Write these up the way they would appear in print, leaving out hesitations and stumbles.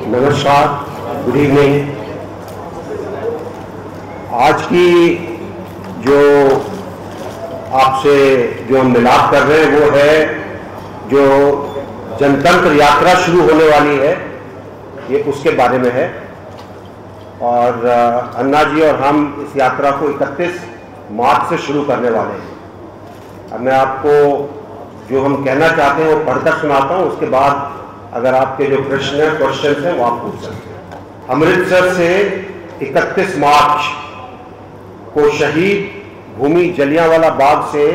नमस्कार, good evening. आज की जो आपसे जो हम मिलाप कर रहे हैं वो है जो जनतंत्र यात्रा शुरू होने वाली है, ये उसके बारे में है। और अन्ना जी और हम इस यात्रा को 31 मार्च से शुरू करने वाले हैं। अब मैं आपको जो हम कहना चाहते हैं वो पढ़कर सुनाता हूँ, उसके बाद अगर आपके जो प्रश्न हैं, क्वेश्चन हैं, वो आप पूछ सकते हैं। अमृतसर से 31 मार्च को शहीद भूमि जलियांवाला बाग से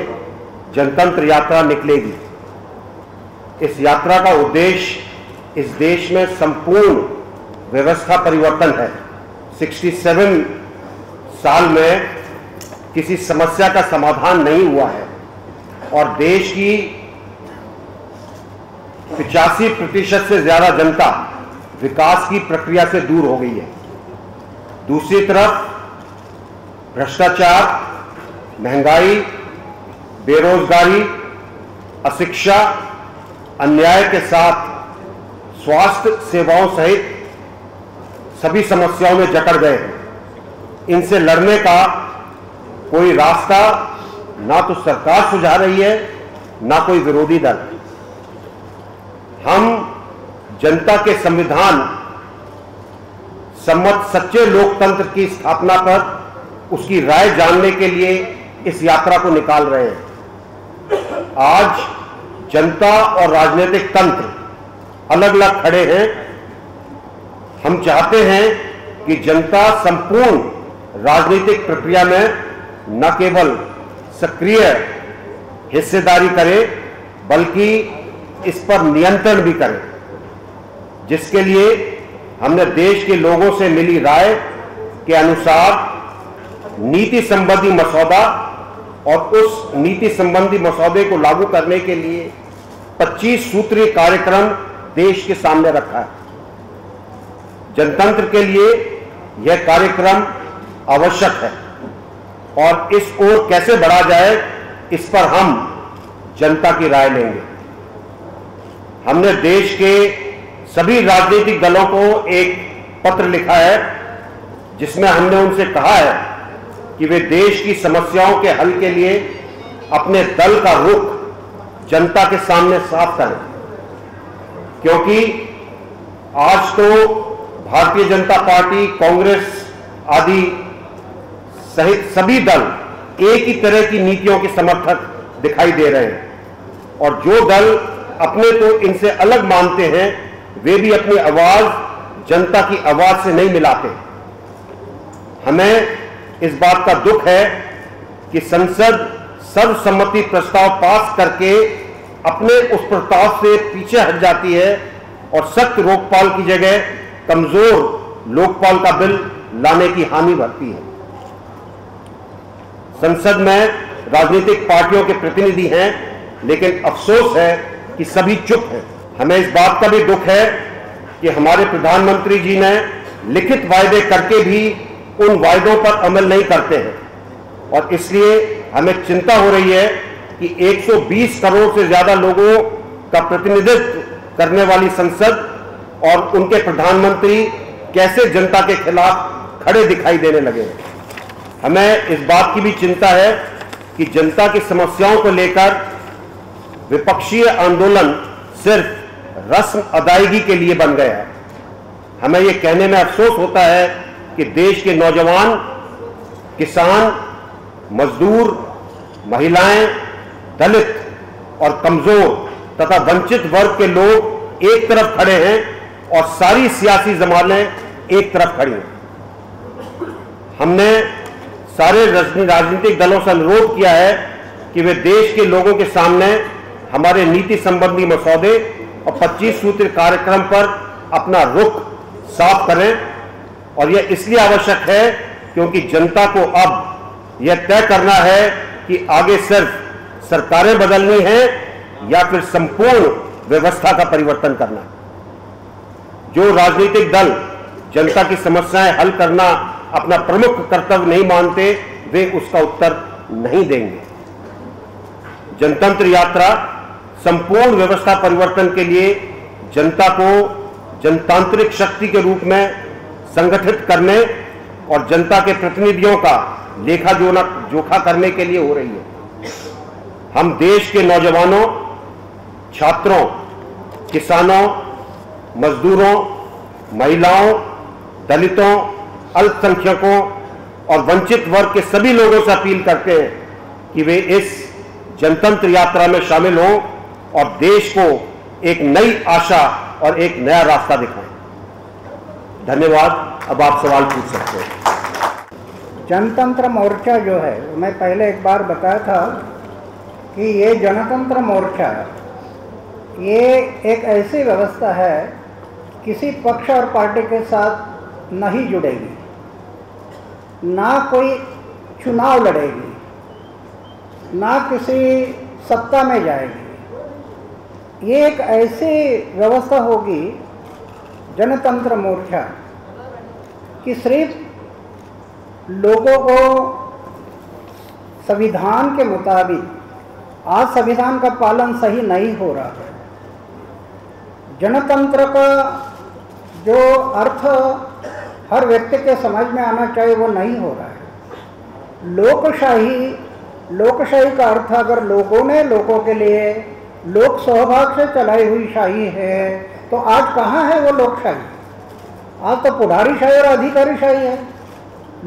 जनतंत्र यात्रा निकलेगी। इस यात्रा का उद्देश्य इस देश में संपूर्ण व्यवस्था परिवर्तन है। 67 साल में किसी समस्या का समाधान नहीं हुआ है और देश की 85% से ज्यादा जनता विकास की प्रक्रिया से दूर हो गई है। दूसरी तरफ भ्रष्टाचार, महंगाई, बेरोजगारी, अशिक्षा, अन्याय के साथ स्वास्थ्य सेवाओं सहित सभी समस्याओं में जकड़ गए हैं। इनसे लड़ने का कोई रास्ता ना तो सरकार सुझा रही है, ना कोई विरोधी दल। हम जनता के संविधान सम्मत सच्चे लोकतंत्र की स्थापना पर उसकी राय जानने के लिए इस यात्रा को निकाल रहे हैं। आज जनता और राजनीतिक तंत्र अलग अलग खड़े हैं। हम चाहते हैं कि जनता संपूर्ण राजनीतिक प्रक्रिया में न केवल सक्रिय हिस्सेदारी करे बल्कि इस पर नियंत्रण भी करें, जिसके लिए हमने देश के लोगों से मिली राय के अनुसार नीति संबंधी मसौदा और उस नीति संबंधी मसौदे को लागू करने के लिए 25 सूत्रीय कार्यक्रम देश के सामने रखा है। जनतंत्र के लिए यह कार्यक्रम आवश्यक है और इस ओर कैसे बढ़ा जाए, इस पर हम जनता की राय लेंगे। हमने देश के सभी राजनीतिक दलों को एक पत्र लिखा है जिसमें हमने उनसे कहा है कि वे देश की समस्याओं के हल के लिए अपने दल का रुख जनता के सामने साफ करें, क्योंकि आज तो भारतीय जनता पार्टी, कांग्रेस आदि सहित सभी दल एक ही तरह की नीतियों के समर्थक दिखाई दे रहे हैं और जो दल अपने को इनसे अलग मानते हैं वे भी अपनी आवाज जनता की आवाज से नहीं मिलाते। हमें इस बात का दुख है कि संसद सर्वसम्मति प्रस्ताव पास करके अपने उस प्रस्ताव से पीछे हट जाती है और सख्त लोकपाल की जगह कमजोर लोकपाल का बिल लाने की हामी भरती है। संसद में राजनीतिक पार्टियों के प्रतिनिधि हैं, लेकिन अफसोस है कि सभी चुप हैं। हमें इस बात का भी दुख है कि हमारे प्रधानमंत्री जी ने लिखित वायदे करके भी उन वायदों पर अमल नहीं करते हैं और इसलिए हमें चिंता हो रही है कि 120 करोड़ से ज्यादा लोगों का प्रतिनिधित्व करने वाली संसद और उनके प्रधानमंत्री कैसे जनता के खिलाफ खड़े दिखाई देने लगे हैं। हमें इस बात की भी चिंता है कि जनता की समस्याओं को लेकर विपक्षीय आंदोलन सिर्फ रस्म अदायगी के लिए बन गया है। हमें यह कहने में अफसोस होता है कि देश के नौजवान, किसान, मजदूर, महिलाएं, दलित और कमजोर तथा वंचित वर्ग के लोग एक तरफ खड़े हैं और सारी सियासी जमातें एक तरफ खड़ी हैं। हमने सारे राजनीतिक दलों से अनुरोध किया है कि वे देश के लोगों के सामने हमारे नीति संबंधी मसौदे और 25 सूत्री कार्यक्रम पर अपना रुख साफ करें और यह इसलिए आवश्यक है क्योंकि जनता को अब यह तय करना है कि आगे सिर्फ सरकारें बदलनी है या फिर संपूर्ण व्यवस्था का परिवर्तन करना। जो राजनीतिक दल जनता की समस्याएं हल करना अपना प्रमुख कर्तव्य नहीं मानते, वे उसका उत्तर नहीं देंगे। जनतंत्र यात्रा संपूर्ण व्यवस्था परिवर्तन के लिए जनता को जनतांत्रिक शक्ति के रूप में संगठित करने और जनता के प्रतिनिधियों का लेखा जोखा करने के लिए हो रही है। हम देश के नौजवानों, छात्रों, किसानों, मजदूरों, महिलाओं, दलितों, अल्पसंख्यकों और वंचित वर्ग के सभी लोगों से अपील करते हैं कि वे इस जनतंत्र यात्रा में शामिल हों और देश को एक नई आशा और एक नया रास्ता दिखाएं। धन्यवाद। अब आप सवाल पूछ सकते हैं। जनतंत्र मोर्चा जो है, मैं पहले एक बार बताया था कि ये जनतंत्र मोर्चा ये एक ऐसी व्यवस्था है किसी पक्ष और पार्टी के साथ नहीं जुड़ेगी, ना कोई चुनाव लड़ेगी, ना किसी सत्ता में जाएगी। ये एक ऐसी व्यवस्था होगी जनतंत्र मोर्चा कि सिर्फ लोगों को संविधान के मुताबिक, आज संविधान का पालन सही नहीं हो रहा है। जनतंत्र का जो अर्थ हर व्यक्ति के समझ में आना चाहिए वो नहीं हो रहा है। लोकशाही का अर्थ अगर लोगों ने लोगों के लिए लोक सहभाग से चलाई हुई शाही है तो आज कहाँ है वो लोकशाही? आज तो पुढ़ारी शाही और अधिकारी शाही है,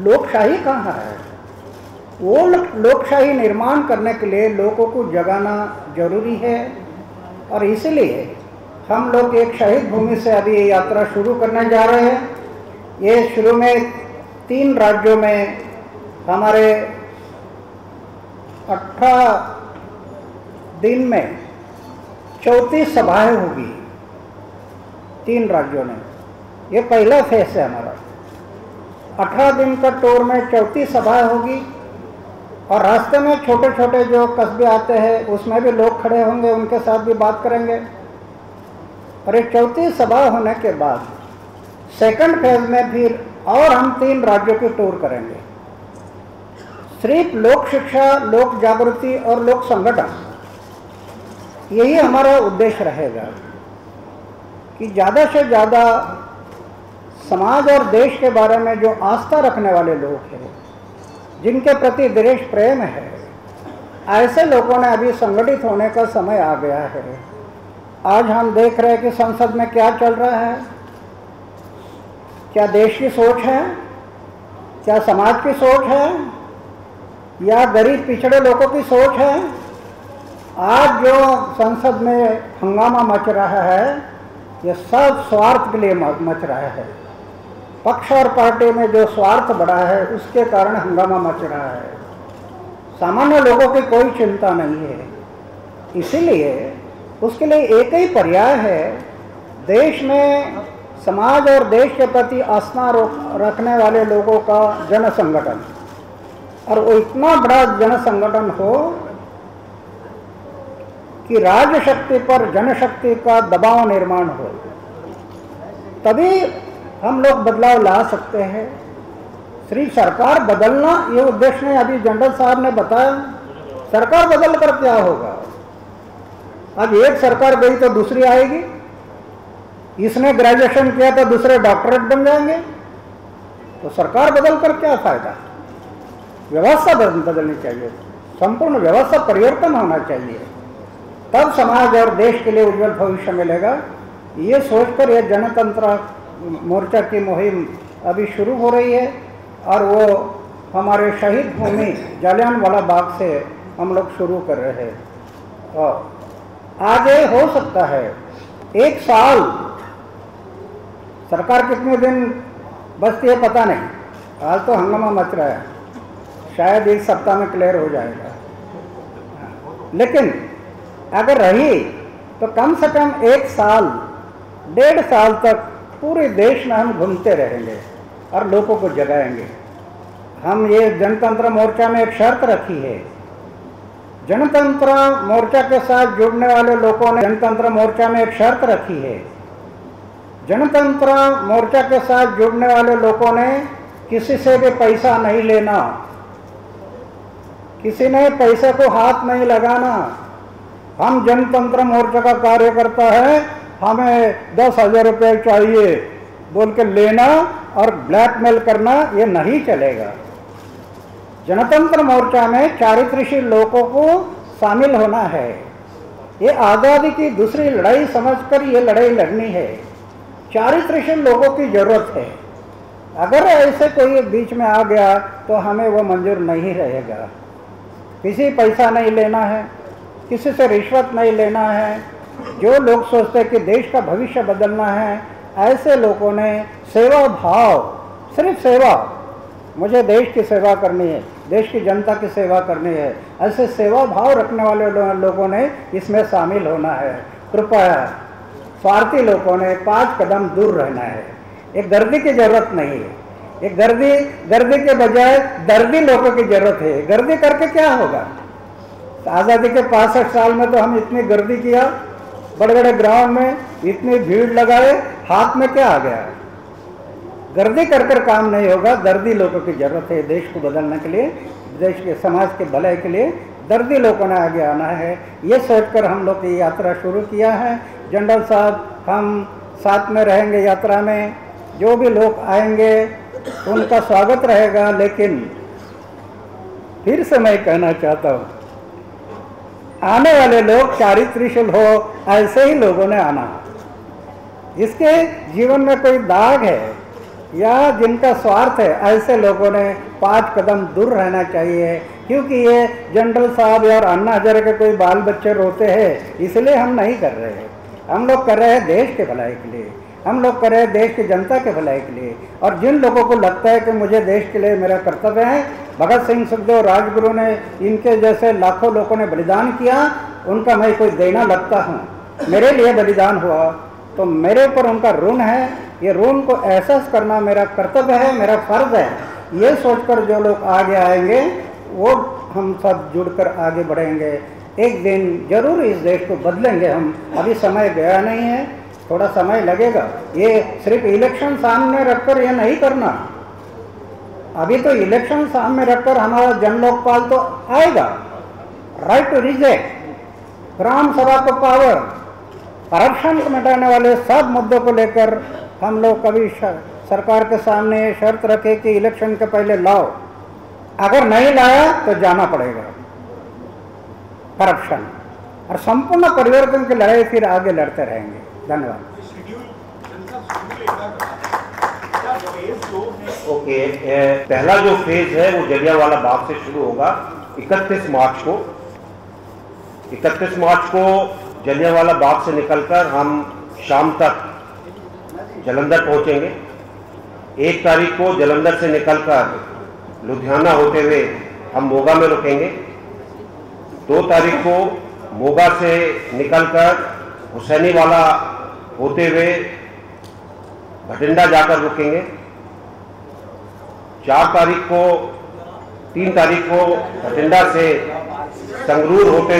लोकशाही कहाँ है? वो लोकशाही निर्माण करने के लिए लोगों को जगाना जरूरी है। और इसलिए हम लोग एक शहीद भूमि से अभी यात्रा शुरू करने जा रहे हैं। ये शुरू में 3 राज्यों में हमारे 18 दिन में 34 सभाएं होगी 3 राज्यों में। ये पहला फेस है हमारा। 18 दिन का टूर में 34 सभाएं होगी और रास्ते में छोटे छोटे जो कस्बे आते हैं उसमें भी लोग खड़े होंगे, उनके साथ भी बात करेंगे। और ये 34 सभा होने के बाद सेकंड फेज में फिर और हम 3 राज्यों की टूर करेंगे। सिर्फ लोक शिक्षा, लोक जागृति और लोक संगठन, यही हमारा उद्देश्य रहेगा कि ज़्यादा से ज़्यादा समाज और देश के बारे में जो आस्था रखने वाले लोग हैं, जिनके प्रति देश प्रेम है, ऐसे लोगों ने अभी संगठित होने का समय आ गया है। आज हम देख रहे हैं कि संसद में क्या चल रहा है। क्या देश की सोच है, क्या समाज की सोच है, या गरीब पिछड़े लोगों की सोच है? आज जो संसद में हंगामा मच रहा है ये सब स्वार्थ के लिए मच रहा है। पक्ष और पार्टी में जो स्वार्थ बढ़ा है उसके कारण हंगामा मच रहा है। सामान्य लोगों की कोई चिंता नहीं है। इसीलिए उसके लिए एक ही पर्याय है, देश में समाज और देश के प्रति आस्था रखने वाले लोगों का जन संगठन, और वो इतना बड़ा जन संगठन हो कि राज्य शक्ति पर जनशक्ति का दबाव निर्माण हो, तभी हम लोग बदलाव ला सकते हैं। सिर्फ सरकार बदलना ये उद्देश्य नहीं। अभी जनरल साहब ने बताया सरकार बदल कर क्या होगा। अब एक सरकार गई तो दूसरी आएगी, इसने ग्रेजुएशन किया तो दूसरे डॉक्टरेट बन जाएंगे, तो सरकार बदल कर क्या फायदा? व्यवस्था बदलनी चाहिए, संपूर्ण व्यवस्था परिवर्तन होना चाहिए, तब समाज और देश के लिए उज्जवल भविष्य मिलेगा। ये सोचकर यह जनतंत्र मोर्चा की मुहिम अभी शुरू हो रही है और वो हमारे शहीद भूमि जालियांवाला बाग से हम लोग शुरू कर रहे हैं। और आगे हो सकता है 1 साल, सरकार कितने दिन बचती है पता नहीं। आज तो हंगामा मच रहा है, शायद 1 सप्ताह में क्लियर हो जाएगा। लेकिन अगर रही तो कम से कम 1 साल, 1.5 साल तक पूरे देश में हम घूमते रहेंगे और लोगों को जगाएंगे। हम ये जनतंत्र मोर्चा में एक शर्त रखी है। जनतंत्र मोर्चा के साथ जुड़ने वाले लोगों ने जनतंत्र मोर्चा में एक शर्त रखी है। जनतंत्र मोर्चा के साथ जुड़ने वाले लोगों ने किसी से भी पैसा नहीं लेना, किसी ने पैसे को हाथ नहीं लगाना। हम जनतंत्र मोर्चा का कार्यकर्ता है, हमें 10,000 रुपये चाहिए बोल के लेना और ब्लैकमेल करना ये नहीं चलेगा। जनतंत्र मोर्चा में चारित्र्यशील लोगों को शामिल होना है। ये आज़ादी की दूसरी लड़ाई समझकर ये लड़ाई लड़नी है। चारित्र्यशील लोगों की जरूरत है। अगर ऐसे कोई बीच में आ गया तो हमें वो मंजूर नहीं रहेगा। किसी पैसा नहीं लेना है, किसी से रिश्वत नहीं लेना है। जो लोग सोचते हैं कि देश का भविष्य बदलना है, ऐसे लोगों ने सेवा भाव, सिर्फ सेवा, मुझे देश की सेवा करनी है, देश की जनता की सेवा करनी है, ऐसे सेवा भाव रखने वाले लोगों ने इसमें शामिल होना है। कृपया स्वार्थी लोगों ने 5 कदम दूर रहना है। एक गर्दी की जरूरत नहीं है। एक गर्दी के बजाय दर्दी लोगों की जरूरत है। गर्दी करके क्या होगा? आज़ादी के 65 साल में तो हम इतनी गर्दी किया, बड़े बड़े ग्राउंड में इतनी भीड़ लगाए, हाथ में क्या आ गया? गर्दी कर काम नहीं होगा। दर्दी लोगों की जरूरत है देश को बदलने के लिए, देश के समाज के भलाई के लिए दर्दी लोगों ने आगे आना है। ये सोचकर हम लोग की यात्रा शुरू किया है। जनरल साहब, हम साथ में रहेंगे यात्रा में। जो भी लोग आएंगे उनका स्वागत रहेगा। लेकिन फिर से मैं कहना चाहता हूँ, आने वाले लोग चारित्र्यशील हो, ऐसे ही लोगों ने आना। जिसके जीवन में कोई दाग है या जिनका स्वार्थ है, ऐसे लोगों ने 5 कदम दूर रहना चाहिए। क्योंकि ये जनरल साहब और अन्ना हजारे के कोई बाल बच्चे रोते हैं, इसलिए हम नहीं कर रहे हैं। हम लोग कर रहे हैं देश के भलाई के लिए, हम लोग कर रहे हैं देश की जनता के भलाई के लिए। और जिन लोगों को लगता है कि मुझे देश के लिए मेरा कर्तव्य है, भगत सिंह, सुखदेव, राजगुरु ने, इनके जैसे लाखों लोगों ने बलिदान किया, उनका मैं कोई देना लगता हूँ। मेरे लिए बलिदान हुआ तो मेरे ऊपर उनका ऋण है। ये ऋण को एहसास करना मेरा कर्तव्य है, मेरा फर्ज है। ये सोचकर जो लोग आगे आएंगे वो हम सब जुड़कर आगे बढ़ेंगे। एक दिन जरूर इस देश को बदलेंगे हम। अभी समय गया नहीं है, थोड़ा समय लगेगा। ये सिर्फ इलेक्शन सामने रखकर ये नहीं करना। अभी तो इलेक्शन सामने रखकर हमारा जन लोकपाल तो आएगा, राइट टू रिजेक्ट, ग्राम सभा को पावर, करप्शन को मिटाने वाले सब मुद्दों को लेकर हम लोग कभी सरकार के सामने शर्त रखे कि इलेक्शन के पहले लाओ। अगर नहीं लाया तो जाना पड़ेगा। करप्शन और संपूर्ण परिवर्तन की लड़ाई फिर आगे लड़ते रहेंगे। धन्यवाद। ओके, पहला जो फेज है वो जलियांवाला बाग से शुरू होगा 31 मार्च को। 31 मार्च को जलियांवाला बाग से निकलकर हम शाम तक जालंधर पहुंचेंगे। 1 तारीख को जालंधर से निकलकर लुधियाना होते हुए हम मोगा में रुकेंगे। 2 तारीख को मोगा से निकलकर हुसैनीवाला होते हुए भटिंडा जाकर रुकेंगे। 3 तारीख को भटिंडा से संगरूर होते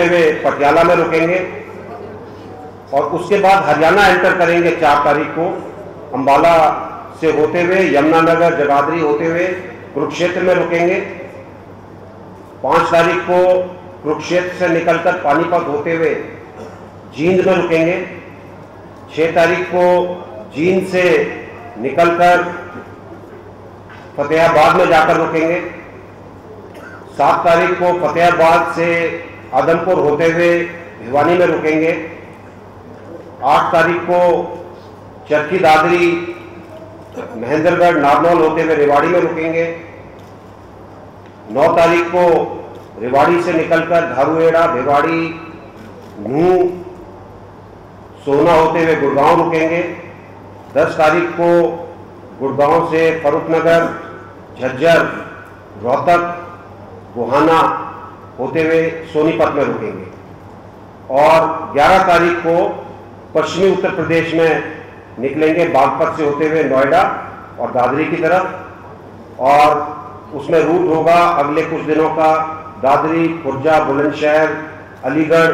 हुए पटियाला में रुकेंगे और उसके बाद हरियाणा एंटर करेंगे। 4 तारीख को अंबाला से होते हुए यमुनानगर, जगाधरी होते हुए कुरुक्षेत्र में रुकेंगे। 5 तारीख को कुरुक्षेत्र से निकलकर पानीपत होते हुए जींद में रुकेंगे। 6 तारीख को जींद से निकलकर फतेहाबाद में जाकर रुकेंगे। 7 तारीख को फतेहाबाद से आदमपुर होते हुए भिवानी में रुकेंगे। 8 तारीख को चरखी दादरी, महेंद्रगढ़, नारनौल होते हुए रेवाड़ी में रुकेंगे। 9 तारीख को रेवाड़ी से निकलकर धारूहेड़ा, भिवाड़ी, नूह, सोना होते हुए गुड़गांव रुकेंगे। 10 तारीख को गुड़गांव से फरुखनगर, झज्जर, रोहतक, गोहाना होते हुए सोनीपत में रुकेंगे। और 11 तारीख को पश्चिमी उत्तर प्रदेश में निकलेंगे, बागपत से होते हुए नोएडा और दादरी की तरफ। और उसमें रूट होगा अगले कुछ दिनों का दादरी, खुर्जा, बुलंदशहर, अलीगढ़,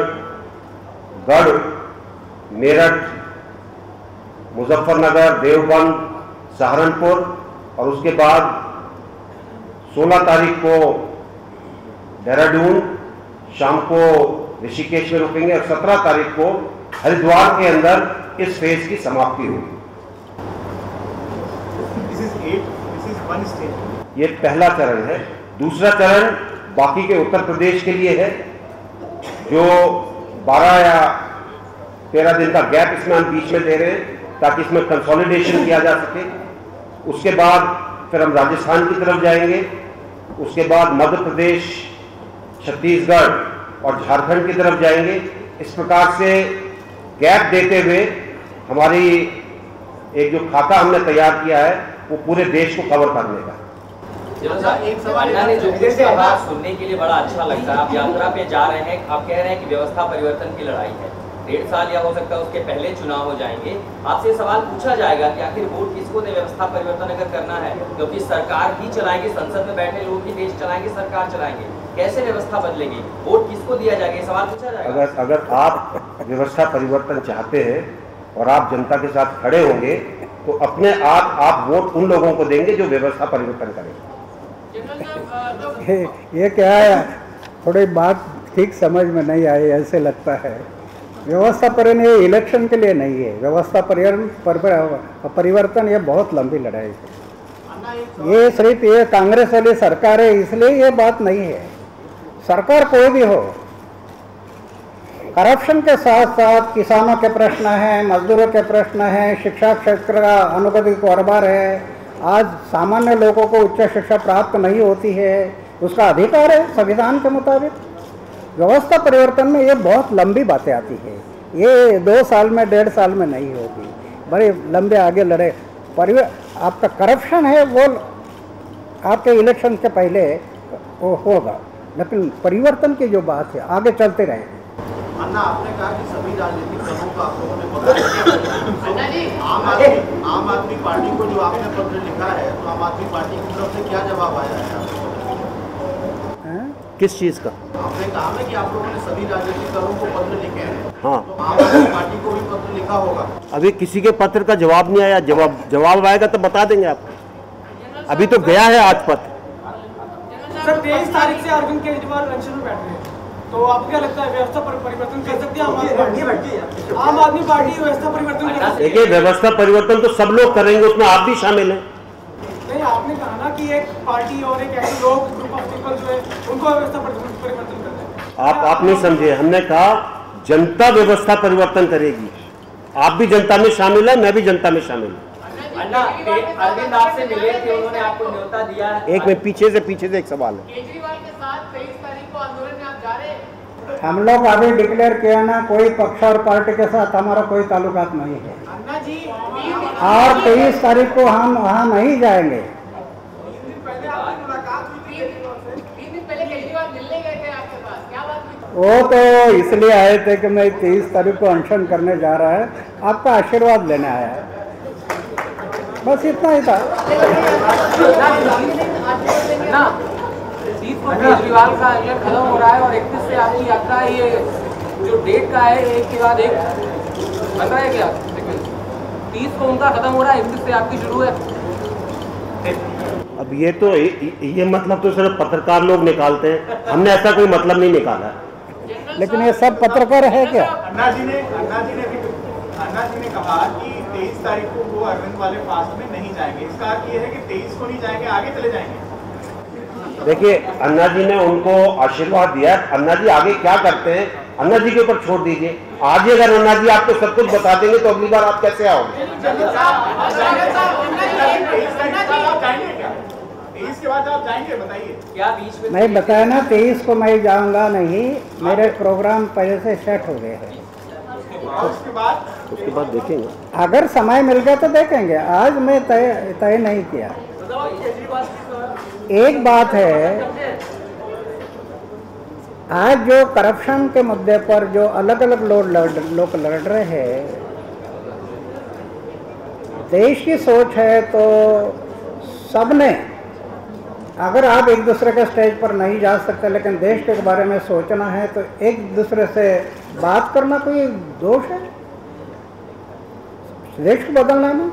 गढ़, मेरठ, मुजफ्फरनगर, देवबंद, सहारनपुर। और उसके बाद 16 तारीख को देहरादून, शाम को ऋषिकेश में रुकेंगे और 17 तारीख को हरिद्वार के अंदर इस फेज की समाप्ति होगी। ये पहला चरण है। दूसरा चरण बाकी के उत्तर प्रदेश के लिए है, जो 12 या 13 दिन का गैप इसमें हम बीच में दे रहे हैं ताकि इसमें कंसोलिडेशन किया जा सके। उसके बाद फिर हम राजस्थान की तरफ जाएंगे, उसके बाद मध्य प्रदेश, छत्तीसगढ़ और झारखंड की तरफ जाएंगे। इस प्रकार से गैप देते हुए हमारी एक जो खाका हमने तैयार किया है वो पूरे देश को कवर करने का। एक सवाल जो बात सुनने के लिए बड़ा अच्छा लगता है, आप यात्रा पे जा रहे हैं, आप कह रहे हैं कि व्यवस्था परिवर्तन की लड़ाई है, 1.5 साल या हो सकता है उसके पहले चुनाव हो जाएंगे। आपसे सवाल पूछा जाएगा कि आखिर वोट किसको दे व्यवस्था परिवर्तन अगर करना है, क्योंकि सरकार ही चलाएगी, संसद में बैठे लोग ही देश चलाएंगे, सरकार चलाएंगे, कैसे व्यवस्था बदलेगी, वोट किसको दिया जाएगा, सवाल पूछा जाएगा। अगर आप व्यवस्था परिवर्तन चाहते हैं और आप जनता के साथ खड़े होंगे तो अपने आप वोट उन लोगों को देंगे जो व्यवस्था परिवर्तन करेंगे। ये क्या है, थोड़ी बात ठीक समझ में नहीं आई, ऐसे लगता है। व्यवस्था परिवर्तन इलेक्शन के लिए नहीं है, व्यवस्था परिवर्तन ये बहुत लंबी लड़ाई है। ये सिर्फ ये कांग्रेस वाली सरकार है इसलिए ये बात नहीं है। सरकार कोई भी हो, करप्शन के साथ साथ किसानों के प्रश्न हैं, मजदूरों के प्रश्न हैं, शिक्षा क्षेत्र का अनुगति कारोबार है। आज सामान्य लोगों को उच्च शिक्षा प्राप्त नहीं होती है, उसका अधिकार है संविधान के मुताबिक। व्यवस्था परिवर्तन में ये बहुत लंबी बातें आती है, ये 2 साल में 1.5 साल में नहीं होगी, बड़े लंबे आगे लड़े। आपका करप्शन है वो आपके इलेक्शन के पहले वो होगा, लेकिन परिवर्तन की जो बात है आगे चलते रहेगी। अन्ना, आपने कहा कि सभी राजनीतिक दलों को आप लोगों ने पत्र आम आदमी पार्टी को जो आपने पत्र लिखा है, तो आम आदमी पार्टी की तरफ से क्या जवाब आया है? किस चीज़ का? आपने कहा है कि आप लोगों ने सभी राजनीतिक दलों को पत्र लिखे हैं। हाँ, तो आम आदमी पार्टी को भी पत्र लिखा होगा। अभी किसी के पत्र का जवाब नहीं आया, जवाब आएगा तो बता देंगे आपको। अभी तो गया है आज पत्र। सर 23 तारीख से अरविंद केजरीवाल पेंशन में बैठ रहे हैं, तो आपको क्या लगता है व्यवस्था परिवर्तन कर सकती है आम आदमी पार्टी व्यवस्था परिवर्तन कर सकती है? देखिए, व्यवस्था परिवर्तन तो सब लोग करेंगे, उसमें आप भी शामिल हैं। नहीं, आपने कहा ना कि एक पार्टी और एक ऐसे लोग ग्रुप ऑफ पीपल जो है उनको व्यवस्था परिवर्तन करना है। आप नहीं समझे, हमने कहा जनता व्यवस्था परिवर्तन करेगी। आप भी जनता में शामिल है, मैं भी जनता में शामिल हूँ। अन्ना, अरविंद आपसे मिले थे, उन्होंने आपको न्योता दिया है। एक में पीछे से एक सवाल है। केजरीवाल के साथ 23 तारीख को आंदोलन में आप जा रहे हैं? हम लोग अभी डिक्लेयर किया ना, कोई पक्ष और पार्टी के साथ हमारा कोई ताल्लुकात नहीं है। अन्ना जी, और 23 तारीख को हम वहाँ नहीं जाएंगे। 3 दिन पहले केजरीवाल मिलने गए थे आपके पास, क्या बात हुई? वो तो इसलिए आए थे कि मैं 23 तारीख को अनशन करने जा रहा है, आपका आशीर्वाद लेने आया है, बस इतना ही था। केजरीवाल का अनशन खत्म हो रहा है और 31 से आपकी यात्रा है, ये जो डेट का है एक के बाद एक बन रहा है क्या? 30 को उनका खत्म हो रहा है, 31 से आपकी शुरू है। अब ये मतलब तो सिर्फ पत्रकार लोग निकालते हैं, हमने ऐसा कोई मतलब नहीं निकाला। लेकिन ये सब पत्रकार है क्या? अन्ना जी ने कहा कि 23 तारीख को वो अरविंद वाले फास्ट में नहीं जाएंगे। इसका अर्थ ये है कि 23 को नहीं जाएंगे, आगे चले जाएंगे। देखिए, अन्ना जी ने उनको आशीर्वाद दिया, अन्ना जी आगे क्या करते हैं अन्ना जी के ऊपर छोड़ दीजिए। आज ही अगर अन्ना जी आपको सब कुछ बता देंगे तो अगली बार आप कैसे आओगे? इसके बाद आप जाएंगे, बताइए। क्या बीच में मैं बताया ना 23 को मैं जाऊंगा नहीं, मेरे प्रोग्राम पहले से सेट हो गए हैं। उसके बाद देखेंगे, अगर समय मिल गया तो देखेंगे, आज मैं तय नहीं किया। एक बात है, आज जो करप्शन के मुद्दे पर जो अलग अलग लोग लड़ रहे हैं, देश की सोच है तो सबने, अगर आप एक दूसरे के स्टेज पर नहीं जा सकते लेकिन देश के बारे में सोचना है तो एक दूसरे से बात करना कोई दोष है? देश को बदलना में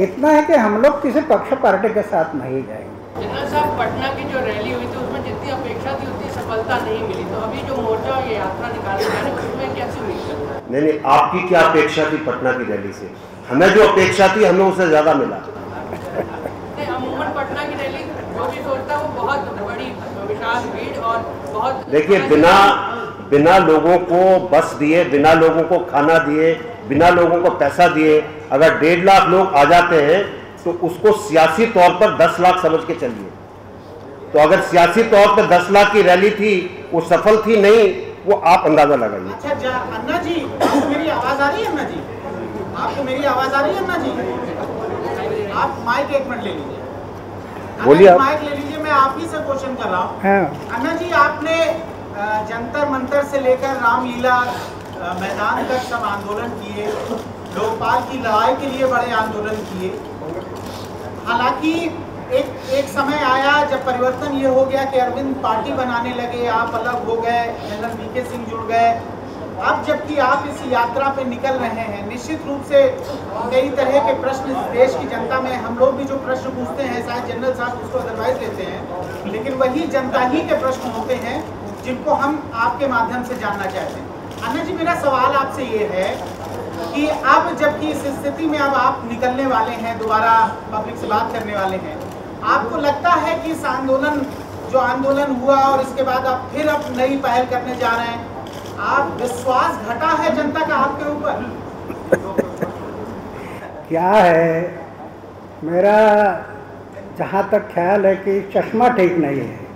इतना है कि हम लोग किसी पक्ष पार्टी के साथ नहीं जाएंगे। जनरल साहब, पटना की जो रैली हुई थी उसमें जितनी अपेक्षा थी उतनी सफलता नहीं मिली, तो अभी जो मोर्चा और ये यात्रा निकाली जा रही है उसमें कैसी हुई? नहीं, आपकी क्या अपेक्षा थी पटना की रैली से? हमें जो अपेक्षा थी हमें उससे ज्यादा मिला। नहीं, अमूमन पटना की रैली जो भी सोचता है वो बहुत बड़ी विशाल भीड़ और बहुत, देखिए, बिना लोगों को बस दिए, बिना लोगों को खाना दिए, बिना लोगों को पैसा दिए अगर 1.5 लाख लोग आ जाते हैं तो उसको सियासी तौर पर 10 लाख समझ के चलिए। तो अगर सियासी तौर पर 10 लाख की रैली थी, वो सफल थी नहीं, वो आप अंदाजा लगाइए। अच्छा अन्ना जी, आपको मेरी आवाज आ रही है? अन्ना जी, आपको मेरी आवाज आ रही है? अन्ना जी, आप माइक एक मिनट ले लीजिए। बोलिए आप। माइक ले लीजिए, मैं आप ही से क्वेश्चन कर रहा हूँ। हाँ। अन्ना जी, आपने जंतर मंतर से लेकर रामलीला मैदान तक सब आंदोलन किए, लोकपाल की लड़ाई के लिए बड़े आंदोलन किए। हालांकि एक समय आया जब परिवर्तन ये हो गया कि अरविंद पार्टी बनाने लगे, आप अलग हो गए, जनरल वीके सिंह जुड़ गए। अब जबकि आप इस यात्रा पे निकल रहे हैं, निश्चित रूप से कई तरह के प्रश्न देश की जनता में, हम लोग भी जो प्रश्न पूछते हैं, शायद जनरल साहब उसको अदरवाइज लेते हैं, लेकिन वही जनता ही के प्रश्न होते हैं जिनको हम आपके माध्यम से जानना चाहते हैं। अन्ना जी, मेरा सवाल आपसे ये है कि अब जबकि इस स्थिति में अब आप निकलने वाले हैं, दोबारा पब्लिक से बात करने वाले हैं, आपको लगता है कि इस आंदोलन हुआ और इसके बाद आप फिर अब नई पहल करने जा रहे हैं, आप विश्वास घटा है जनता का आपके ऊपर? क्या है, मेरा जहाँ तक ख्याल है कि चश्मा ठीक नहीं है।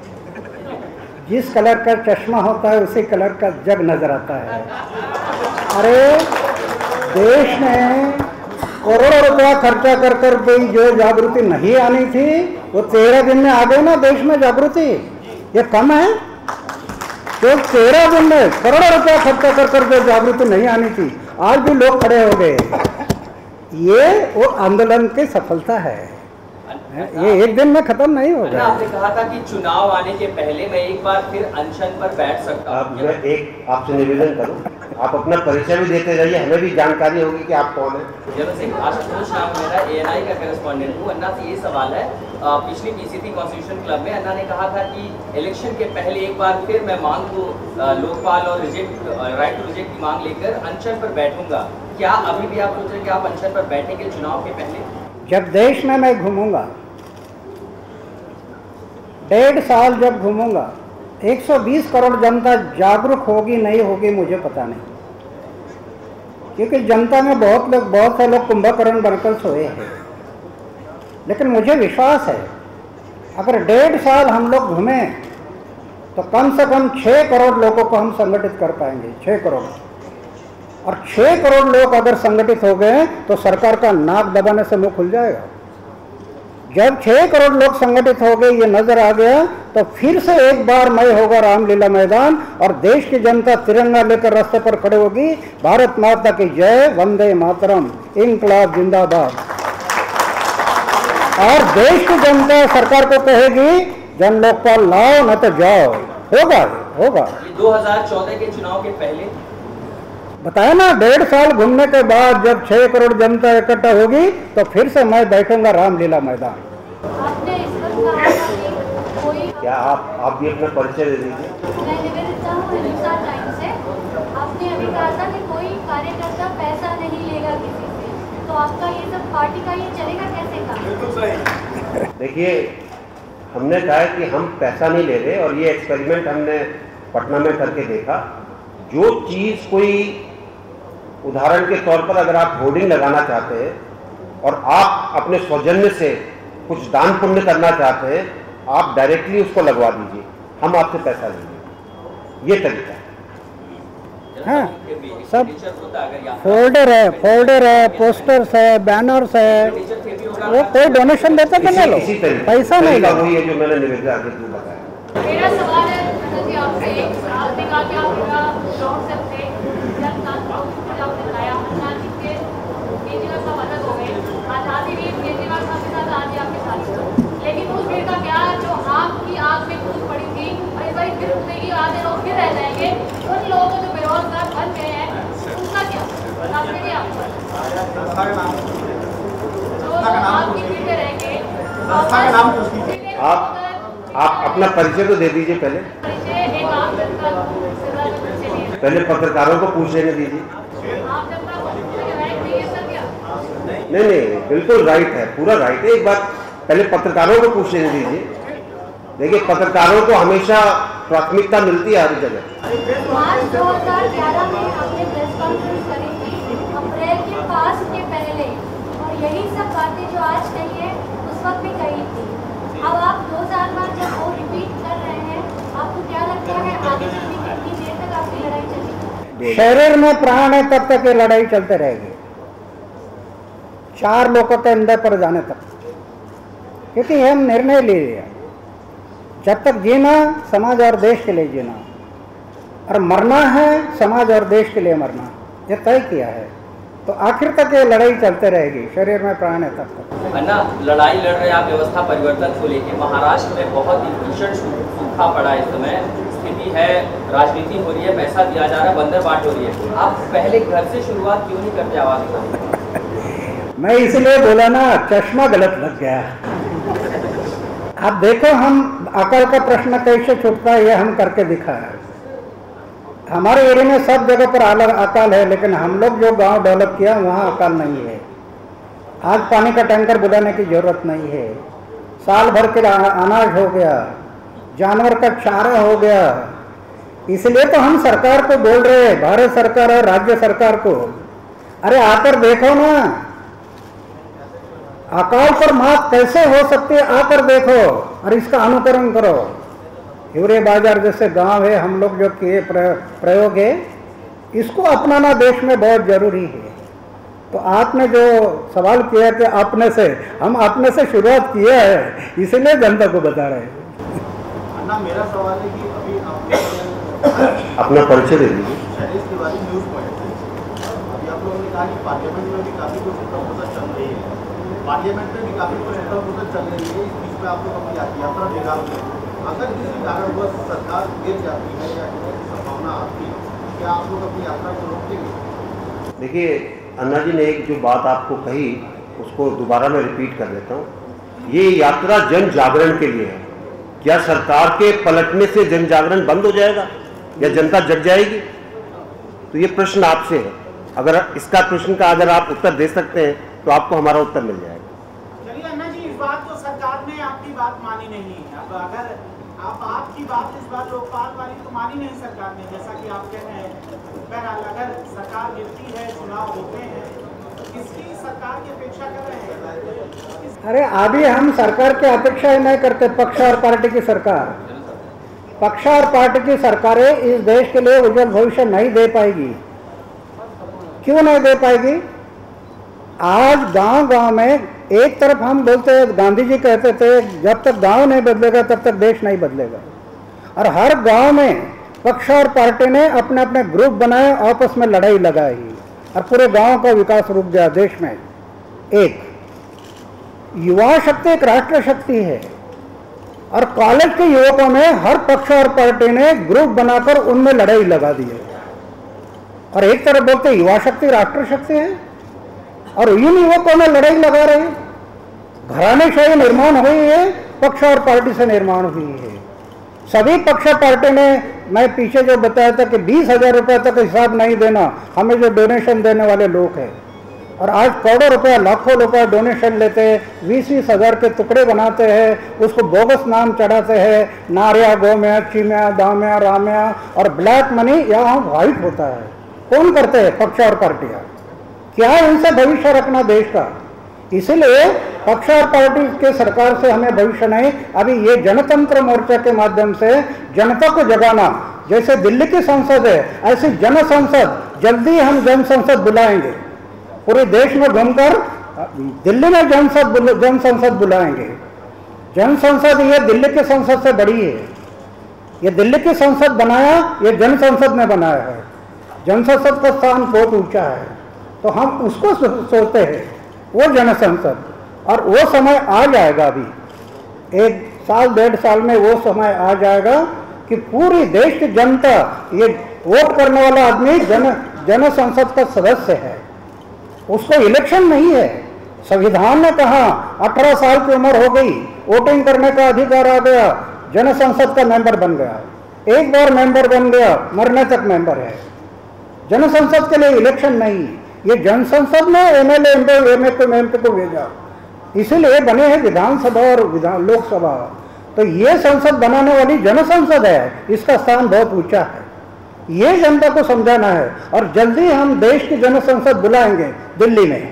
जिस कलर का चश्मा होता है उसी कलर का जग नजर आता है। अरे देश में करोड़ों रुपया खर्चा कर कर कोई जो जागृति नहीं आनी थी वो 13 दिन में आ गई ना देश में जागृति। ये कम है? तो 13 दिन में करोड़ों रुपया खर्चा कर कर जो जागृति नहीं आनी थी आज भी लोग खड़े हो गए। ये वो आंदोलन की सफलता है, ये एक दिन में खत्म नहीं होगा। आपने कहा था कि चुनाव आने के पहले मैं एक बार फिर अनशन पर बैठ सकता हूं। मैं एक आपसे निवेदन करूं, आप अपना परिचय भी देते रहिए, हमें भी जानकारी होगी कि आप कौन है। जनरल सिंह आशुतोष नाम मेरा, ANI का करेस्पॉन्डेंट हूँ। अन्ना से ये सवाल है, पिछली PCT कॉन्स्टिट्यूशन क्लब में अन्ना ने कहा था कि इलेक्शन के पहले एक बार फिर मैं मांग को लोकपाल और राइट टू रिजेक्ट की मांग लेकर अनशन पर बैठूंगा। क्या अभी भी आप सोच रहे हैं कि आप अनशन पर बैठेंगे चुनाव के पहले? जब देश में मैं घूमूंगा, 1.5 साल जब घूमूंगा, 120 करोड़ जनता जागरूक होगी नहीं होगी मुझे पता नहीं, क्योंकि जनता में बहुत से लोग कुंभकर्ण बनकर सोए हैं। लेकिन मुझे विश्वास है अगर 1.5 साल हम लोग घूमें तो कम से कम 6 करोड़ लोगों को हम संगठित कर पाएंगे। 6 करोड़, और 6 करोड़ लोग अगर संगठित हो गए तो सरकार का नाक दबाने से मुंह खुल जाएगा। जब 6 करोड़ लोग संगठित हो गए, ये नजर आ गया, तो फिर से एक बार मय होगा रामलीला मैदान और देश की जनता तिरंगा लेकर रास्ते पर खड़े होगी। भारत माता की जय, वंदे मातरम, इंकलाब जिंदाबाद। और देश की जनता सरकार को कहेगी जन लोकपाल लाओ न तो जाओ। होगा होगा। 2014 के चुनाव के पहले बताया ना, 1.5 साल घूमने के बाद जब 6 करोड़ जनता इकट्ठा होगी तो फिर से मैं बैठूंगा रामलीला मैदान। आपने इस वक्त कहा था कि कोई, क्या आप भी अपना परिचय दे दीजिए। मैं निवेदिता हूँ हिंदुस्तान टाइम्स से। आपने अभी कहा था कि कोई कार्यकर्ता पैसा नहीं लेगा किसी से, तो आपका ये सब पार्टी का ये चलेगा कैसे का? बिल्कुल सही। देखिए, हमने कहा है कि हम पैसा नहीं ले रहे, और ये एक्सपेरिमेंट हमने पटना में करके देखा। जो चीज़ कोई, उदाहरण के तौर पर अगर आप होर्डिंग लगाना चाहते हैं और आप अपने सौजन्य से कुछ दान पुण्य करना चाहते हैं, आप डायरेक्टली उसको लगवा दीजिए, हम आपसे पैसा लेंगे। ये तरीका है। हाँ, सब फोल्डर है, पोस्टर्स है, बैनर्स है, वो कोई डोनेशन देता तो नहीं लो, पैसा नहीं लो। वही है जो मैंने निवेदन आगे बताया। मेरा सवाल है आपसे, आपने कहा कि आप लौट सकते आपने बताया केजरीवाल साहब अलग हो गए, आज़ादी भी केजरीवाल साहब के साथ आज आपके साथ, लेकिन उस भीड़ का क्या जो आपकी आग में कूद पड़ी थी और इस बार फिर उठेगी, आधे लोग फिर रह जाएंगे, उन लोगों को जो बेरोजगार बन गए हैं उनका क्या? आपके लिए आपकी भीड़ में रहेंगे। आप अपना परिचय तो दे दीजिए पहले। परिचय एक सवाल पूछ लिए। पहले पत्रकारों को पूछ लेने दीजिए। आप जनता को पूछने का राइट नहीं है सर क्या? नहीं, बिल्कुल राइट है, पूरा राइट है। एक बार पहले पत्रकारों को पूछ लेने दीजिए। देखिए, पत्रकारों को हमेशा प्राथमिकता मिलती है हर जगह। मार्च 2011 में आपने प्रेस कॉन्फ्रेंस करी थी, अप्रैल के फास्ट के पहले, और यही सब बातें जो आज कही है उस वक्त भी कही थी। अब आप 2 साल बाद जब वो रिपीट कर रहे हैं, आपको क्या लगता है आगे चलने कितनी देर तक आपकी लड़ाई चलेगी? शरीर में प्राण है तब तक ये लड़ाई चलते रहेगी, 4 लोगों के अंदर पर जाने तक, क्योंकि हम निर्णय ले लिया जब तक जीना समाज और देश के लिए जीना, और मरना है समाज और देश के लिए मरना, ये तय किया है। तो आखिर तक ये लड़ाई चलते रहेगी, शरीर में प्राण है तब तक। अन्ना, लड़ाई लड़ रहे आप व्यवस्था परिवर्तन को लेकर। महाराष्ट्र में बहुत ही भीषण सूखा पड़ा इस समय, स्थिति है, राजनीति हो रही है, पैसा दिया जा रहा है, बंदर बाट हो रही है। आप पहले घर से शुरुआत क्यों नहीं करते आवाज उठाने? मैं इसलिए बोला ना, चश्मा गलत लग गया। अब देखो हम अकल का प्रश्न कैसे छुपता है, ये हम करके दिखा है। हमारे एरिया में सब जगह पर अलग अकाल है, लेकिन हम लोग जो गांव डेवलप किया वहाँ अकाल नहीं है। आज पानी का टैंकर बुलाने की जरूरत नहीं है, साल भर के अनाज हो गया, जानवर का चारा हो गया। इसलिए तो हम सरकार को बोल रहे हैं, भारत सरकार और राज्य सरकार को, अरे आकर देखो ना, अकाल पर मात कैसे हो सकती है, आकर देखो और इसका अनुकरण करो। हिवरे बाजार जैसे गांव है, हम लोग जो किए प्रयोग है, इसको अपनाना देश में बहुत जरूरी है। तो आपने जो सवाल किया कि अपने से, हम अपने से शुरुआत किया है, इसलिए जनता को बता रहे हैं। अन्ना, मेरा सवाल है कि अभी आपने अपना परिचय दे दीजिए। शैलेश तिवारी, न्यूज़ पॉइंट से। अभी आप लोगों ने कहा कि पार्लियामेंट में भी काफ़ी कुछ प्रपोजल चल रही है, पार्लियामेंट में भी काफ़ी कुछ प्रपोजल चल रही है। इस बीच में आप लोग अपनी यात्रा बेगाम में, अगर किसी कारणवश सरकार गिर जाती है या किसी संभावना आती है, क्या आप लोग अपनी यात्रा को रोक देंगे? देखिए, अन्ना जी ने एक जो बात आपको कही, उसको दोबारा मैं रिपीट कर देता हूँ। ये यात्रा जन जागरण के लिए है। क्या सरकार के पलटने से जन जागरण बंद हो जाएगा या जनता जग जाएगी? तो ये प्रश्न आपसे है। अगर इसका प्रश्न का अगर आप उत्तर दे सकते हैं तो आपको हमारा उत्तर मिल जाएगा। चलिए अन्ना जी, इस बात तो सरकार ने आपकी बात मानी नहीं। अब अगर आपकी बात इस बार लोकपाल वाली तो मानी नहीं सरकार ने, जैसा कि आप कह रहे हैं। बहरहाल अगर सरकार गिरती है, चुनाव होते हैं, तो किसकी सरकार की अपेक्षा कर रहे हैं? अरे अभी हम सरकार की अपेक्षा नहीं करते, पक्ष और पार्टी की सरकार, पक्ष और पार्टी की सरकारें इस देश के लिए उज्जवल भविष्य नहीं दे पाएगी। क्यों नहीं दे पाएगी? आज गांव गांव में एक तरफ हम बोलते हैं, गांधी जी कहते थे, जब तक गांव नहीं बदलेगा तब तक देश नहीं बदलेगा। और हर गांव में पक्ष और पार्टी ने अपने अपने ग्रुप बनाए, आपस में लड़ाई लगाई और पूरे गांव का विकास रुक गया देश में। एक युवा शक्ति एक राष्ट्र शक्ति है, और कॉलेज के युवकों में हर पक्ष और पार्टी ने ग्रुप बनाकर उनमें लड़ाई लगा दी है। और एक तरफ बोलते युवा शक्ति राष्ट्र शक्ति है, और इन युवकों में लड़ाई लगा रहे हैं। घरानेशाही निर्माण हुई है, पक्ष और पार्टी से निर्माण हुई है। सभी पक्ष पार्टी ने, मैं पीछे जो बताया था कि 20,000 रुपये तक हिसाब नहीं देना, हमें जो डोनेशन देने वाले लोग हैं, और आज करोड़ों रुपया, लाखों रुपया डोनेशन लेते हैं, 20-20 हज़ार के टुकड़े बनाते हैं, उसको बोगस नाम चढ़ाते हैं, नारिया, गोम्या, चीम्या, दाम्या, राम्या, और ब्लैक मनी यहाँ वाइट होता है। कौन करते हैं? पक्ष और पार्टियाँ। क्या इनसे भविष्य रखना देश का? इसलिए पक्ष और पार्टी के सरकार से हमें भविष्य नहीं। अभी ये जनतंत्र मोर्चा के माध्यम से जनता को जगाना, जैसे दिल्ली की संसद है, ऐसी जन संसद, जल्दी हम जन संसद बुलाएंगे, पूरे देश में घूमकर दिल्ली में जन संसद बुलाएंगे। जन संसद ये दिल्ली की संसद से बड़ी है। ये दिल्ली की संसद बनाया, ये जन संसद ने बनाया है। जन संसद का स्थान बहुत ऊंचा है, तो हम उसको सोचते हैं, वो जन संसद। और वो समय आ जाएगा, अभी 1 साल 1.5 साल में वो समय आ जाएगा कि पूरी देश की जनता, ये वोट करने वाला आदमी जन संसद का सदस्य है, उसको इलेक्शन नहीं है। संविधान ने कहा 18 साल की उम्र हो गई, वोटिंग करने का अधिकार आ गया, जन संसद का मेंबर बन गया। एक बार मेंबर बन गया, मरने तक मेंबर है। जनसंसद के लिए इलेक्शन नहीं, ये जनसंसद में एमएलए एमपी को भेजा, इसीलिए बने हैं विधानसभा और लोकसभा। तो ये संसद बनाने वाली जनसंसद है, इसका स्थान बहुत ऊंचा है, ये जनता को समझाना है। और जल्दी हम देश की जनसंसद बुलाएंगे दिल्ली में,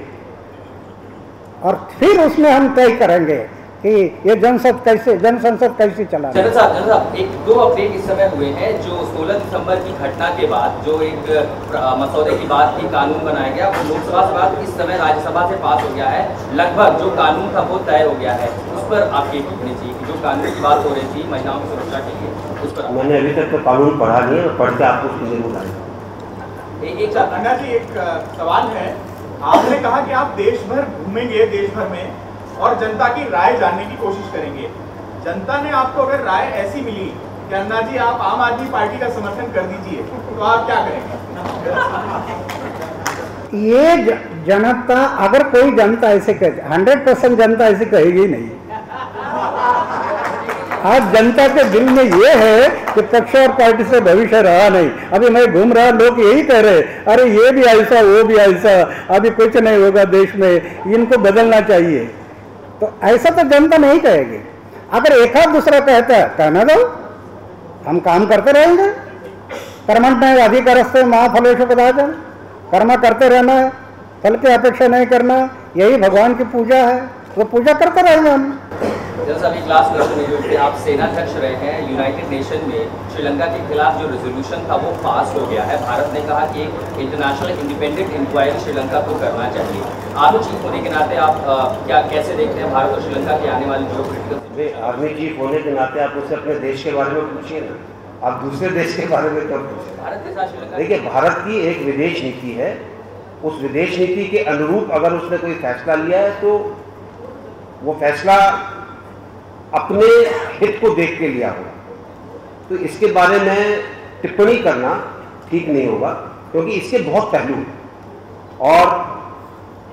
और फिर उसमें हम तय करेंगे कि ये जनसंसद कैसे चला। जनरल साहब एक दो अपडेट इस समय हुए हैं। जो 16 दिसंबर की घटना के बाद जो एक मसौदे की बात थी, कानून बनाया गया, वो लोकसभा से बाद इस समय राज्यसभा से पास हो गया है। लगभग जो कानून था वो तय हो गया है। उस पर आपकी टिप्पणी चाहिए कि जो कानून की बात हो रही थी महिलाओं की सुरक्षा के लिए, उस पर। मैंने अभी तक तो कानून पढ़ा नहीं है, पढ़ के आपको उसकी जरूर आएगी। एक सवाल है, आपने कहा कि आप देश भर घूमेंगे, देश भर में, और जनता की राय जानने की कोशिश करेंगे। जनता ने आपको अगर राय ऐसी मिली कि अन्ना जी आप आम आदमी पार्टी का समर्थन कर दीजिए, तो आप क्या करेंगे? ये जनता, अगर कोई जनता ऐसे कहे, 100% जनता ऐसी कहेगी नहीं। आज जनता के दिल में ये है कि पक्ष और पार्टी से भविष्य रहा नहीं। अभी मैं घूम रहा, लोग यही कह रहे, अरे ये भी ऐसा, वो भी ऐसा, अभी कुछ नहीं होगा देश में, इनको बदलना चाहिए। तो ऐसा तो जनता नहीं कहेगी। अगर एक आध दूसरा कहता है, कहना दो, हम काम करते रहेंगे। कर्मण्य अधिकारस्ते मा फलेषु कदाचन, कर्म करते रहना है, फल की अपेक्षा नहीं करना, यही भगवान की पूजा है, वो पूजा करते रहेंगे हम। जैसा अभी क्लास में आप सेनाध्यक्ष रहे हैं, यूनाइटेड नेशन में श्रीलंका के खिलाफ जो रेजोल्यूशन था वो पास हो गया है। भारत ने कहा कि एक इंटरनेशनल इंडिपेंडेंट इंक्वायरी श्रीलंका को करना चाहिए। आर्मी चीफ होने के नाते आप क्या कैसे देखते हैं भारत और श्रीलंका की आने वाली जो क्रिटिकल? आर्मी चीफ होने के नाते आप मुझसे अपने देश के बारे में पूछिए ना, आप दूसरे देश के बारे में क्यों पूछें? भारत के साथ श्रीलंका, देखिए, भारत की एक विदेश नीति है, उस विदेश नीति के अनुरूप अगर उसने कोई फैसला लिया है तो वो फैसला अपने हित को देख के लिया होगा। तो इसके बारे में टिप्पणी करना ठीक नहीं होगा, क्योंकि इसके बहुत पहलू हैं। और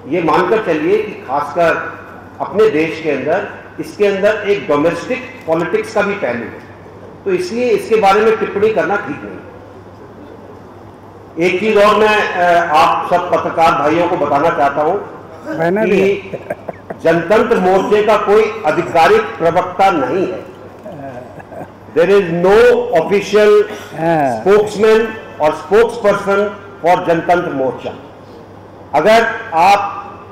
ये मानकर चलिए कि खासकर अपने देश के अंदर, इसके अंदर एक डोमेस्टिक पॉलिटिक्स का भी पहलू है, तो इसलिए इसके बारे में टिप्पणी करना ठीक नहीं। एक चीज और मैं आप सब पत्रकार भाइयों को बताना चाहता हूं कि जनतंत्र मोर्चे का कोई आधिकारिक प्रवक्ता नहीं है। There is no official spokesman और स्पोक्सपर्सन फॉर जनतंत्र मोर्चा। अगर आप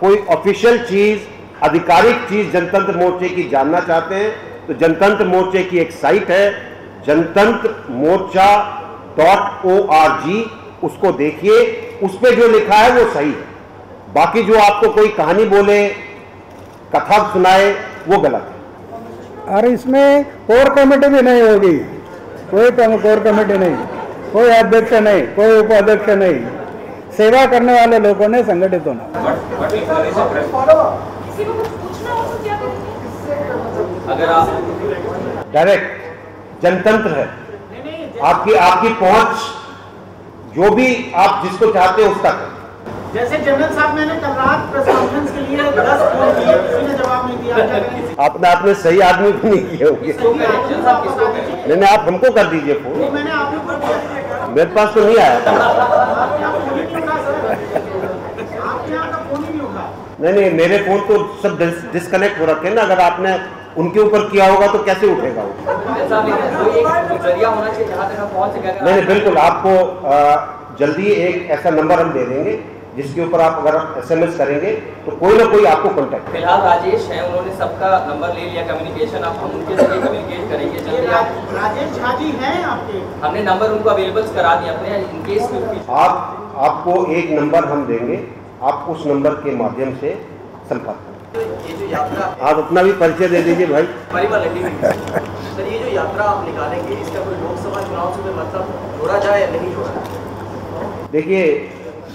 कोई ऑफिशियल चीज, आधिकारिक चीज जनतंत्र मोर्चे की जानना चाहते हैं तो जनतंत्र मोर्चे की एक साइट है जनतंत्र मोर्चा.org, उसको देखिए, उस पर जो लिखा है वो सही है। बाकी जो आपको कोई कहानी बोले, कथा सुनाए, वो गलत है। और इसमें कोर कमेटी भी नहीं होगी, कोई कोर कमेटी नहीं, कोई अध्यक्ष नहीं, कोई उपाध्यक्ष नहीं, सेवा करने वाले लोगों ने संगठित होना। अगर आप डायरेक्ट जनतंत्र है, आपकी पहुंच जो भी आप जिसको चाहते हैं उस तक है। जैसे जनरल साहब, मैंने कल रात प्रेस कॉन्फ्रेंस के लिए 10 फोन किए, किसी ने जवाब नहीं दिया। आपने सही आदमी को नहीं किए होंगे। नहीं, आप हमको कर दीजिए फोन। मैंने आपको कर दिया, मेरे पास तो नहीं आया था। नहीं, मेरे फोन तो सब डिस्कनेक्ट हो रखे हैं ना। अगर आपने उनके ऊपर किया होगा तो कैसे उठेगा वो? नहीं, बिल्कुल आपको जल्दी एक ऐसा नंबर हम दे देंगे जिसके ऊपर आप अगर SMS करेंगे तो कोई ना कोई आपको कांटेक्ट। फिलहाल राजेश हैं, उन्होंने सबका नंबर ले लिया कम्युनिकेशन, अब हम उनके जरिए कम्युनिकेट करेंगे जल्दी। आप राजेश झा जी हैं आपके? हमने नंबर उनको अवेलेबल करा दिया अपने, इनकेस आपको एक नंबर हम देंगे, आप उस नंबर के माध्यम से संपर्क करें। आप अपना भी परिचय दे दीजिए भाई। सर, ये जो यात्रा आप निकालेंगे, इसका कोई लोकसभा चुनाव से मतलब जोड़ा जाए या नहीं जोड़ा? देखिए,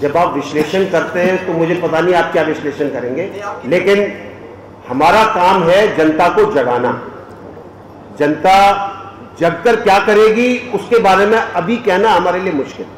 जब आप विश्लेषण करते हैं तो मुझे पता नहीं आप क्या विश्लेषण करेंगे, लेकिन हमारा काम है जनता को जगाना। जनता जगकर क्या करेगी उसके बारे में अभी कहना हमारे लिए मुश्किल है।